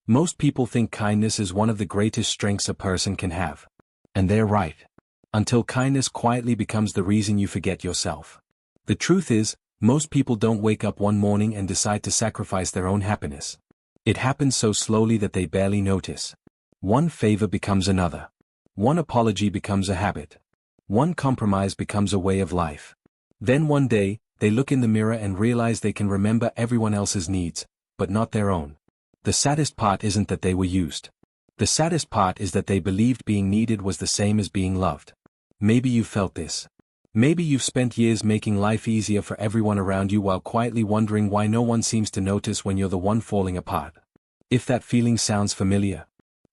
Most people think kindness is one of the greatest strengths a person can have. And they're right. Until kindness quietly becomes the reason you forget yourself. The truth is, most people don't wake up one morning and decide to sacrifice their own happiness. It happens so slowly that they barely notice. One favor becomes another. One apology becomes a habit. One compromise becomes a way of life. Then one day, they look in the mirror and realize they can remember everyone else's needs, but not their own. The saddest part isn't that they were used. The saddest part is that they believed being needed was the same as being loved. Maybe you felt this. Maybe you've spent years making life easier for everyone around you while quietly wondering why no one seems to notice when you're the one falling apart. If that feeling sounds familiar,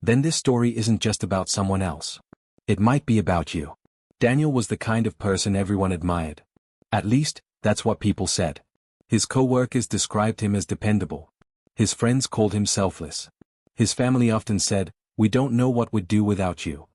then this story isn't just about someone else. It might be about you. Daniel was the kind of person everyone admired. At least, that's what people said. His co-workers described him as dependable. His friends called him selfless. His family often said, "We don't know what we'd do without you."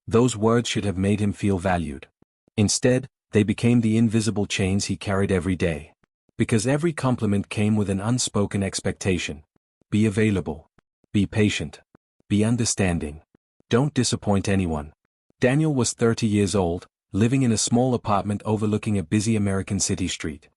Those words should have made him feel valued. Instead, they became the invisible chains he carried every day. Because every compliment came with an unspoken expectation. Be available. Be patient. Be understanding. Don't disappoint anyone. Daniel was 30 years old, living in a small apartment overlooking a busy American city street.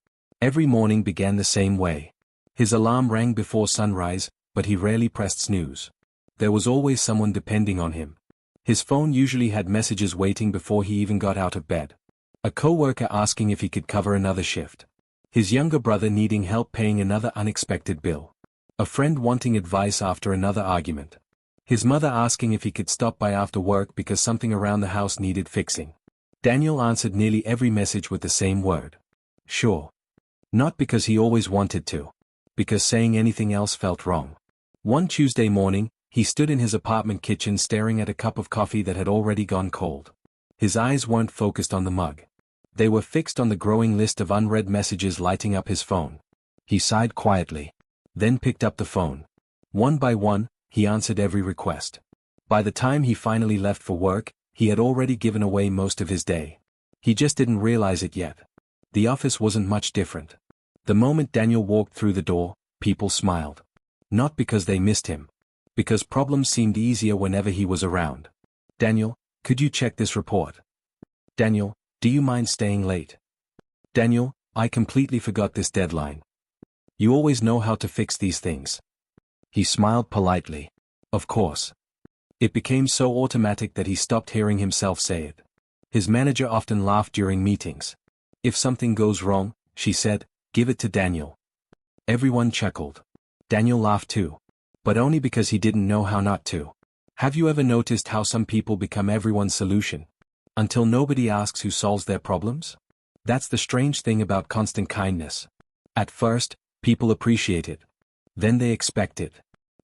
Every morning began the same way. His alarm rang before sunrise, but he rarely pressed snooze. There was always someone depending on him. His phone usually had messages waiting before he even got out of bed. A coworker asking if he could cover another shift. His younger brother needing help paying another unexpected bill. A friend wanting advice after another argument. His mother asking if he could stop by after work because something around the house needed fixing. Daniel answered nearly every message with the same word. Sure. Not because he always wanted to. Because saying anything else felt wrong. One Tuesday morning, he stood in his apartment kitchen staring at a cup of coffee that had already gone cold. His eyes weren't focused on the mug. They were fixed on the growing list of unread messages lighting up his phone. He sighed quietly. Then picked up the phone. One by one, he answered every request. By the time he finally left for work, he had already given away most of his day. He just didn't realize it yet. The office wasn't much different. The moment Daniel walked through the door, people smiled. Not because they missed him. Because problems seemed easier whenever he was around. Daniel, could you check this report? Daniel, do you mind staying late? Daniel, I completely forgot this deadline. You always know how to fix these things. He smiled politely. Of course. It became so automatic that he stopped hearing himself say it. His manager often laughed during meetings. If something goes wrong, she said, give it to Daniel. Everyone chuckled. Daniel laughed too. But only because he didn't know how not to. Have you ever noticed how some people become everyone's solution? Until nobody asks who solves their problems? That's the strange thing about constant kindness. At first, people appreciate it. Then they expect it.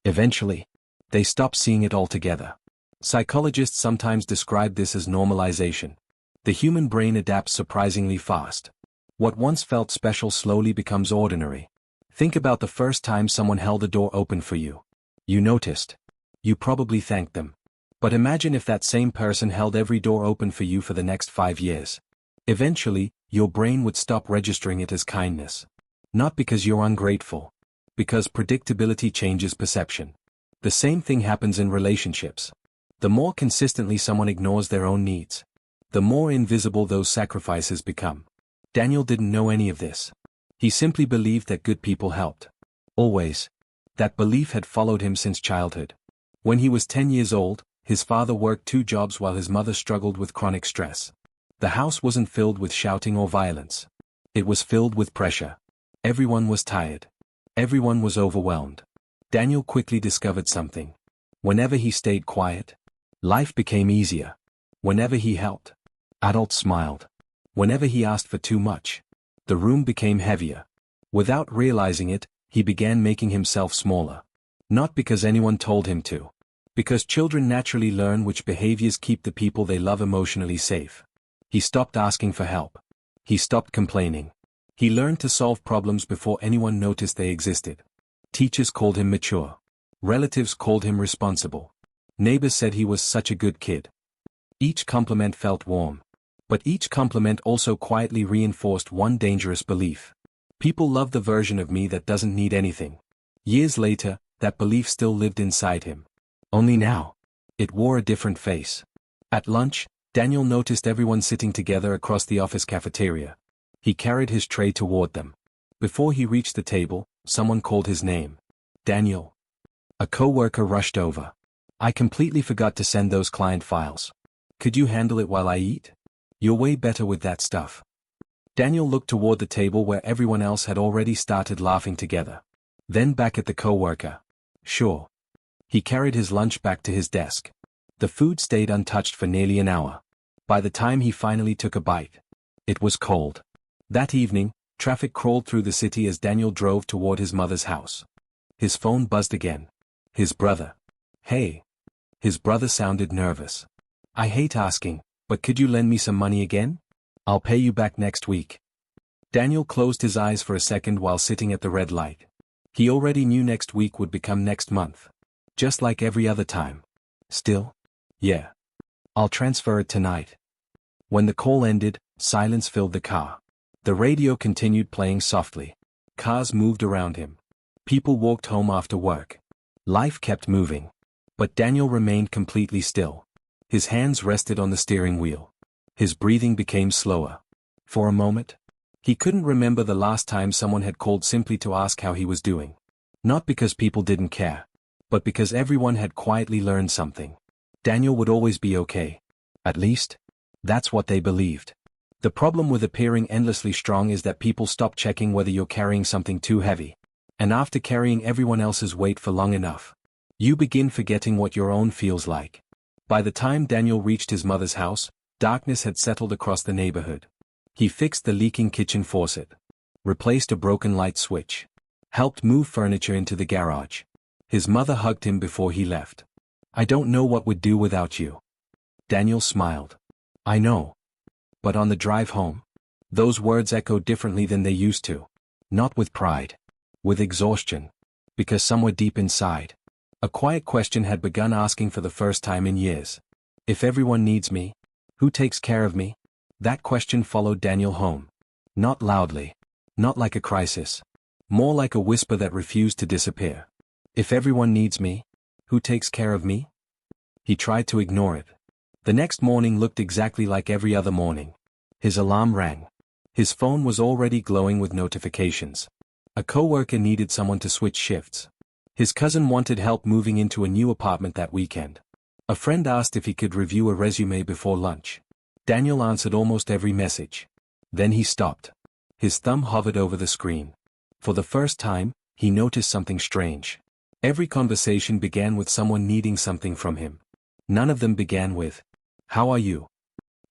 Eventually, they stop seeing it altogether. Psychologists sometimes describe this as normalization. The human brain adapts surprisingly fast. What once felt special slowly becomes ordinary. Think about the first time someone held a door open for you. You noticed. You probably thanked them. But imagine if that same person held every door open for you for the next 5 years. Eventually, your brain would stop registering it as kindness. Not because you're ungrateful. Because predictability changes perception. The same thing happens in relationships. The more consistently someone ignores their own needs, the more invisible those sacrifices become. Daniel didn't know any of this. He simply believed that good people helped. Always. That belief had followed him since childhood. When he was 10 years old, his father worked 2 jobs while his mother struggled with chronic stress. The house wasn't filled with shouting or violence. It was filled with pressure. Everyone was tired. Everyone was overwhelmed. Daniel quickly discovered something. Whenever he stayed quiet, life became easier. Whenever he helped, adults smiled. Whenever he asked for too much, the room became heavier. Without realizing it, he began making himself smaller. Not because anyone told him to. Because children naturally learn which behaviors keep the people they love emotionally safe. He stopped asking for help. He stopped complaining. He learned to solve problems before anyone noticed they existed. Teachers called him mature. Relatives called him responsible. Neighbors said he was such a good kid. Each compliment felt warm. But each compliment also quietly reinforced one dangerous belief. People love the version of me that doesn't need anything. Years later, that belief still lived inside him. Only now, it wore a different face. At lunch, Daniel noticed everyone sitting together across the office cafeteria. He carried his tray toward them. Before he reached the table, someone called his name. Daniel. A coworker rushed over. I completely forgot to send those client files. Could you handle it while I eat? You're way better with that stuff. Daniel looked toward the table where everyone else had already started laughing together. Then back at the coworker. Sure. He carried his lunch back to his desk. The food stayed untouched for nearly an hour. By the time he finally took a bite, it was cold. That evening, traffic crawled through the city as Daniel drove toward his mother's house. His phone buzzed again. His brother. Hey. His brother sounded nervous. I hate asking, but could you lend me some money again? I'll pay you back next week. Daniel closed his eyes for a second while sitting at the red light. He already knew next week would become next month. Just like every other time. Still? Yeah. I'll transfer it tonight. When the call ended, silence filled the car. The radio continued playing softly. Cars moved around him. People walked home after work. Life kept moving. But Daniel remained completely still. His hands rested on the steering wheel. His breathing became slower. For a moment, he couldn't remember the last time someone had called simply to ask how he was doing. Not because people didn't care, but because everyone had quietly learned something. Daniel would always be okay. At least, that's what they believed. The problem with appearing endlessly strong is that people stop checking whether you're carrying something too heavy. And after carrying everyone else's weight for long enough, you begin forgetting what your own feels like. By the time Daniel reached his mother's house, darkness had settled across the neighborhood. He fixed the leaking kitchen faucet, replaced a broken light switch, helped move furniture into the garage. His mother hugged him before he left. I don't know what we'd do without you. Daniel smiled. I know. But on the drive home, those words echoed differently than they used to. Not with pride. With exhaustion. Because somewhere deep inside, a quiet question had begun asking for the first time in years. If everyone needs me, who takes care of me? That question followed Daniel home. Not loudly. Not like a crisis. More like a whisper that refused to disappear. If everyone needs me, who takes care of me? He tried to ignore it. The next morning looked exactly like every other morning. His alarm rang. His phone was already glowing with notifications. A coworker needed someone to switch shifts. His cousin wanted help moving into a new apartment that weekend. A friend asked if he could review a resume before lunch. Daniel answered almost every message. Then he stopped. His thumb hovered over the screen. For the first time, he noticed something strange. Every conversation began with someone needing something from him. None of them began with, "How are you?"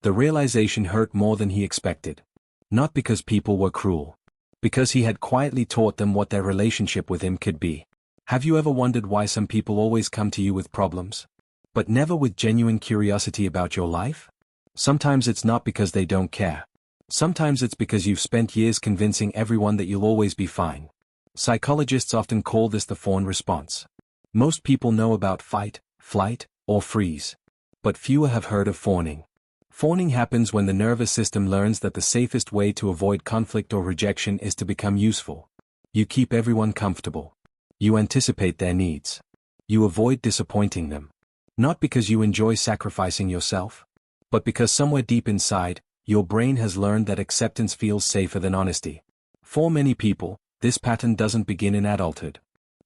The realization hurt more than he expected. Not because people were cruel. Because he had quietly taught them what their relationship with him could be. Have you ever wondered why some people always come to you with problems, but never with genuine curiosity about your life? Sometimes it's not because they don't care. Sometimes it's because you've spent years convincing everyone that you'll always be fine. Psychologists often call this the fawn response. Most people know about fight, flight, or freeze. But fewer have heard of fawning. Fawning happens when the nervous system learns that the safest way to avoid conflict or rejection is to become useful. You keep everyone comfortable. You anticipate their needs. You avoid disappointing them. Not because you enjoy sacrificing yourself, but because somewhere deep inside, your brain has learned that acceptance feels safer than honesty. For many people, this pattern doesn't begin in adulthood.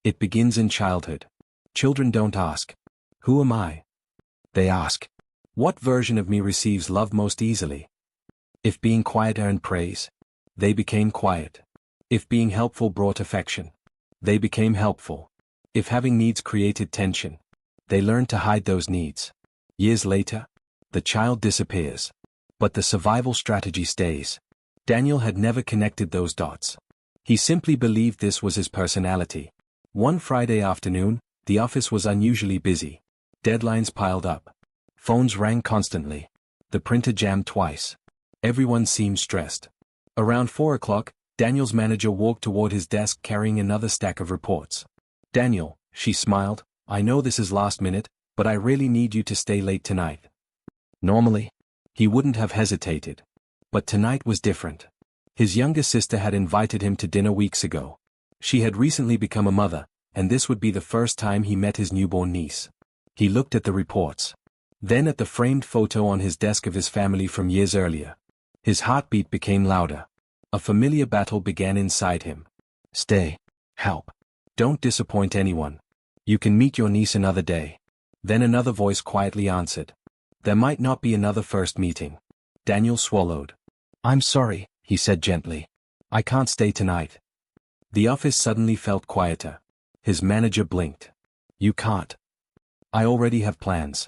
It begins in childhood. Children don't ask, "Who am I?" They ask, "What version of me receives love most easily?" If being quiet earned praise, they became quiet. If being helpful brought affection, they became helpful. If having needs created tension, they learned to hide those needs. Years later, the child disappears. But the survival strategy stays. Daniel had never connected those dots. He simply believed this was his personality. One Friday afternoon, the office was unusually busy. Deadlines piled up. Phones rang constantly. The printer jammed twice. Everyone seemed stressed. Around 4 o'clock, Daniel's manager walked toward his desk carrying another stack of reports. "Daniel," she smiled, "I know this is last minute, but I really need you to stay late tonight." Normally, he wouldn't have hesitated. But tonight was different. His younger sister had invited him to dinner weeks ago. She had recently become a mother, and this would be the first time he met his newborn niece. He looked at the reports. Then at the framed photo on his desk of his family from years earlier. His heartbeat became louder. A familiar battle began inside him. Stay. Help. Don't disappoint anyone. You can meet your niece another day. Then another voice quietly answered. There might not be another first meeting. Daniel swallowed. I'm sorry, he said gently. I can't stay tonight. The office suddenly felt quieter. His manager blinked. You can't. I already have plans.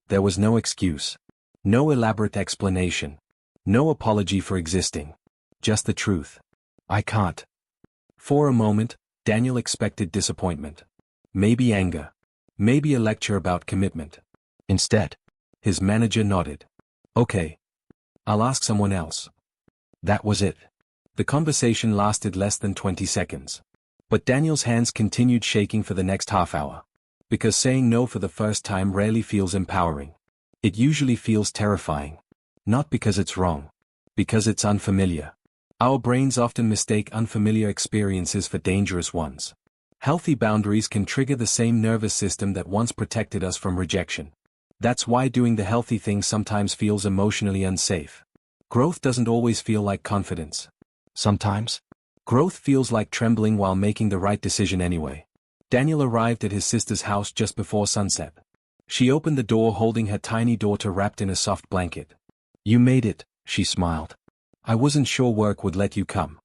There was no excuse. No elaborate explanation. No apology for existing. Just the truth. I can't. For a moment, Daniel expected disappointment. Maybe anger. Maybe a lecture about commitment. Instead, his manager nodded. Okay. I'll ask someone else. That was it. The conversation lasted less than 20 seconds. But Daniel's hands continued shaking for the next half hour. Because saying no for the first time rarely feels empowering. It usually feels terrifying. Not because it's wrong. Because it's unfamiliar. Our brains often mistake unfamiliar experiences for dangerous ones. Healthy boundaries can trigger the same nervous system that once protected us from rejection. That's why doing the healthy thing sometimes feels emotionally unsafe. Growth doesn't always feel like confidence. Sometimes, growth feels like trembling while making the right decision anyway. Daniel arrived at his sister's house just before sunset. She opened the door holding her tiny daughter wrapped in a soft blanket. You made it, she smiled. I wasn't sure work would let you come.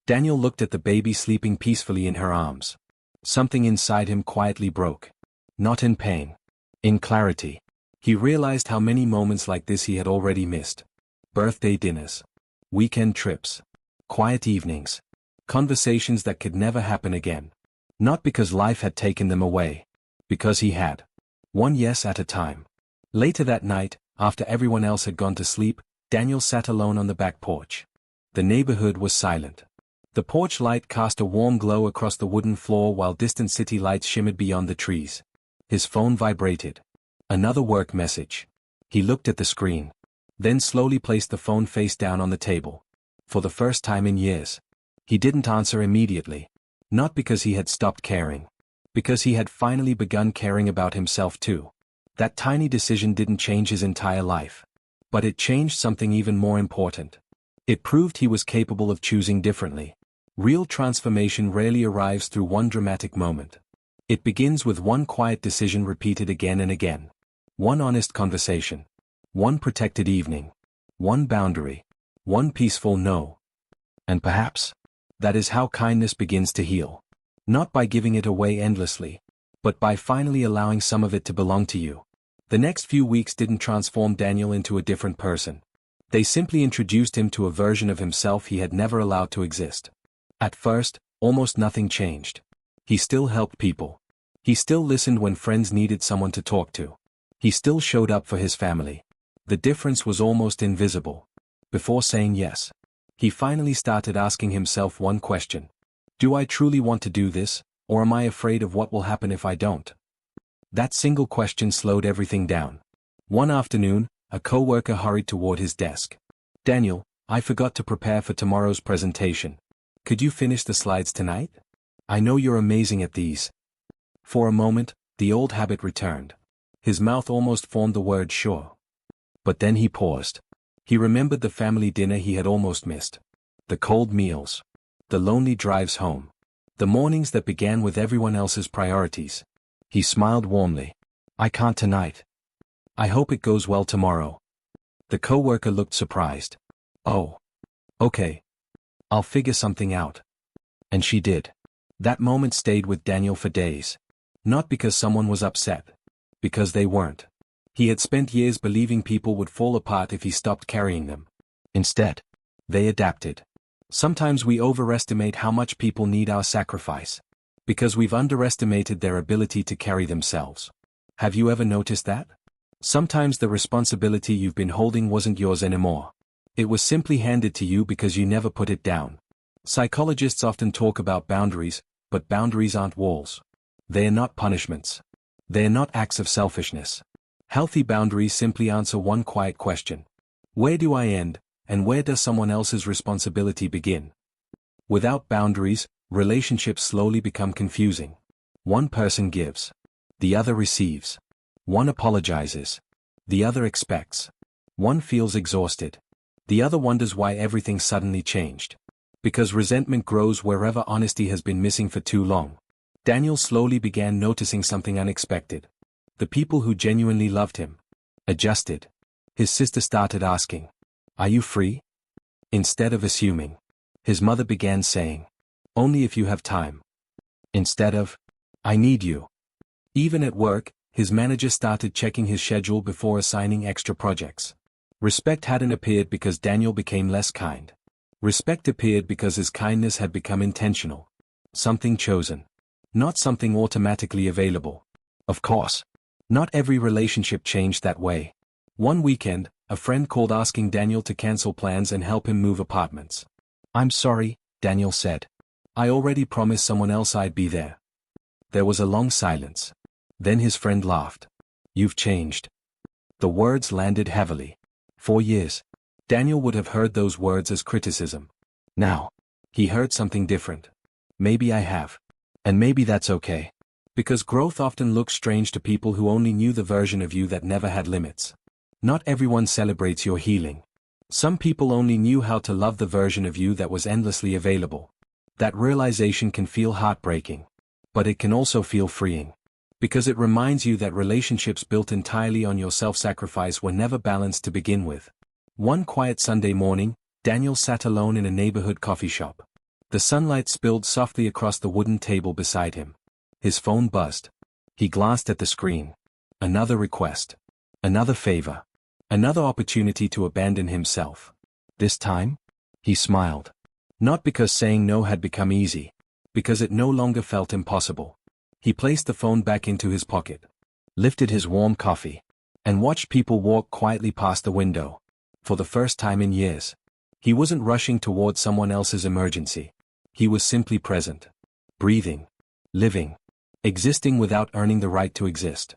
Daniel looked at the baby sleeping peacefully in her arms. Something inside him quietly broke. Not in pain. In clarity. He realized how many moments like this he had already missed. Birthday dinners. Weekend trips. Quiet evenings. Conversations that could never happen again. Not because life had taken them away. Because he had. One yes at a time. Later that night, after everyone else had gone to sleep, Daniel sat alone on the back porch. The neighborhood was silent. The porch light cast a warm glow across the wooden floor while distant city lights shimmered beyond the trees. His phone vibrated. Another work message. He looked at the screen. Then slowly placed the phone face down on the table. For the first time in years. He didn't answer immediately. Not because he had stopped caring. Because he had finally begun caring about himself too. That tiny decision didn't change his entire life. But it changed something even more important. It proved he was capable of choosing differently. Real transformation rarely arrives through one dramatic moment. It begins with one quiet decision repeated again and again. One honest conversation. One protected evening. One boundary. One peaceful no. And perhaps, that is how kindness begins to heal. Not by giving it away endlessly, but by finally allowing some of it to belong to you. The next few weeks didn't transform Daniel into a different person. They simply introduced him to a version of himself he had never allowed to exist. At first, almost nothing changed. He still helped people. He still listened when friends needed someone to talk to. He still showed up for his family. The difference was almost invisible. Before saying yes, he finally started asking himself one question. Do I truly want to do this, or am I afraid of what will happen if I don't? That single question slowed everything down. One afternoon, a coworker hurried toward his desk. Daniel, I forgot to prepare for tomorrow's presentation. Could you finish the slides tonight? I know you're amazing at these. For a moment, the old habit returned. His mouth almost formed the word sure. But then he paused. He remembered the family dinner he had almost missed. The cold meals. The lonely drives home. The mornings that began with everyone else's priorities. He smiled warmly. I can't tonight. I hope it goes well tomorrow. The coworker looked surprised. Oh. Okay. I'll figure something out. And she did. That moment stayed with Daniel for days. Not because someone was upset. Because they weren't. He had spent years believing people would fall apart if he stopped carrying them. Instead, they adapted. Sometimes we overestimate how much people need our sacrifice. Because we've underestimated their ability to carry themselves. Have you ever noticed that? Sometimes the responsibility you've been holding wasn't yours anymore. It was simply handed to you because you never put it down. Psychologists often talk about boundaries, but boundaries aren't walls. They are not punishments. They are not acts of selfishness. Healthy boundaries simply answer one quiet question. Where do I end, and where does someone else's responsibility begin? Without boundaries, relationships slowly become confusing. One person gives. The other receives. One apologizes. The other expects. One feels exhausted. The other wonders why everything suddenly changed. Because resentment grows wherever honesty has been missing for too long. Daniel slowly began noticing something unexpected. The people who genuinely loved him adjusted. His sister started asking, "Are you free?" Instead of assuming. His mother began saying, "Only if you have time." Instead of, "I need you." Even at work, his manager started checking his schedule before assigning extra projects. Respect hadn't appeared because Daniel became less kind. Respect appeared because his kindness had become intentional. Something chosen. Not something automatically available. Of course. Not every relationship changed that way. One weekend, a friend called asking Daniel to cancel plans and help him move apartments. "I'm sorry," Daniel said. "I already promised someone else I'd be there." There was a long silence. Then his friend laughed. "You've changed." The words landed heavily. For years, Daniel would have heard those words as criticism. Now, he heard something different. "Maybe I have. And maybe that's okay." Because growth often looks strange to people who only knew the version of you that never had limits. Not everyone celebrates your healing. Some people only knew how to love the version of you that was endlessly available. That realization can feel heartbreaking. But it can also feel freeing. Because it reminds you that relationships built entirely on your self-sacrifice were never balanced to begin with. One quiet Sunday morning, Daniel sat alone in a neighborhood coffee shop. The sunlight spilled softly across the wooden table beside him. His phone buzzed. He glanced at the screen. Another request. Another favor. Another opportunity to abandon himself. This time? He smiled. Not because saying no had become easy. Because it no longer felt impossible. He placed the phone back into his pocket. Lifted his warm coffee. And watched people walk quietly past the window. For the first time in years. He wasn't rushing toward someone else's emergency. He was simply present. Breathing. Living. Existing without earning the right to exist.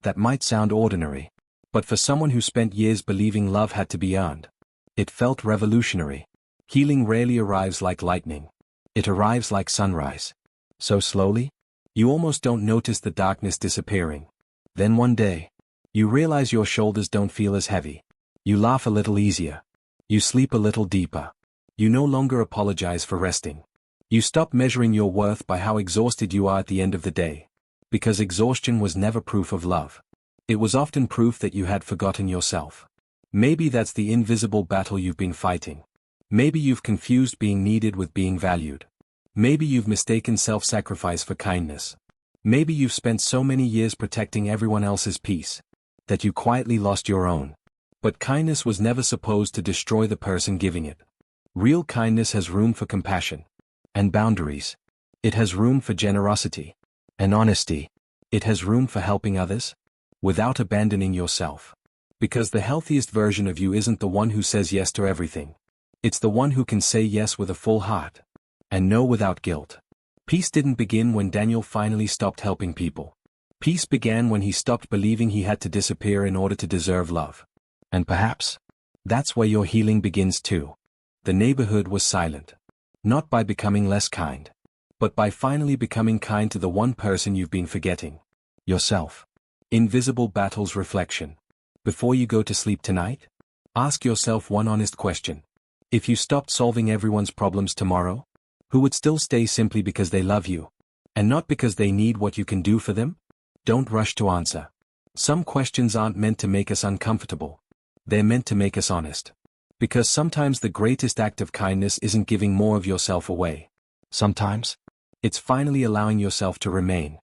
That might sound ordinary. But for someone who spent years believing love had to be earned, it felt revolutionary. Healing rarely arrives like lightning. It arrives like sunrise. So slowly, you almost don't notice the darkness disappearing. Then one day, you realize your shoulders don't feel as heavy. You laugh a little easier. You sleep a little deeper. You no longer apologize for resting. You stop measuring your worth by how exhausted you are at the end of the day. Because exhaustion was never proof of love. It was often proof that you had forgotten yourself. Maybe that's the invisible battle you've been fighting. Maybe you've confused being needed with being valued. Maybe you've mistaken self-sacrifice for kindness. Maybe you've spent so many years protecting everyone else's peace that you quietly lost your own. But kindness was never supposed to destroy the person giving it. Real kindness has room for compassion. And boundaries. It has room for generosity. And honesty. It has room for helping others. Without abandoning yourself. Because the healthiest version of you isn't the one who says yes to everything. It's the one who can say yes with a full heart. And no without guilt. Peace didn't begin when Daniel finally stopped helping people. Peace began when he stopped believing he had to disappear in order to deserve love. And perhaps, that's where your healing begins too. The neighborhood was silent. Not by becoming less kind. But by finally becoming kind to the one person you've been forgetting. Yourself. Invisible Battles Reflection. Before you go to sleep tonight, ask yourself one honest question. If you stopped solving everyone's problems tomorrow, who would still stay simply because they love you? And not because they need what you can do for them? Don't rush to answer. Some questions aren't meant to make us uncomfortable. They're meant to make us honest. Because sometimes the greatest act of kindness isn't giving more of yourself away. Sometimes, it's finally allowing yourself to remain.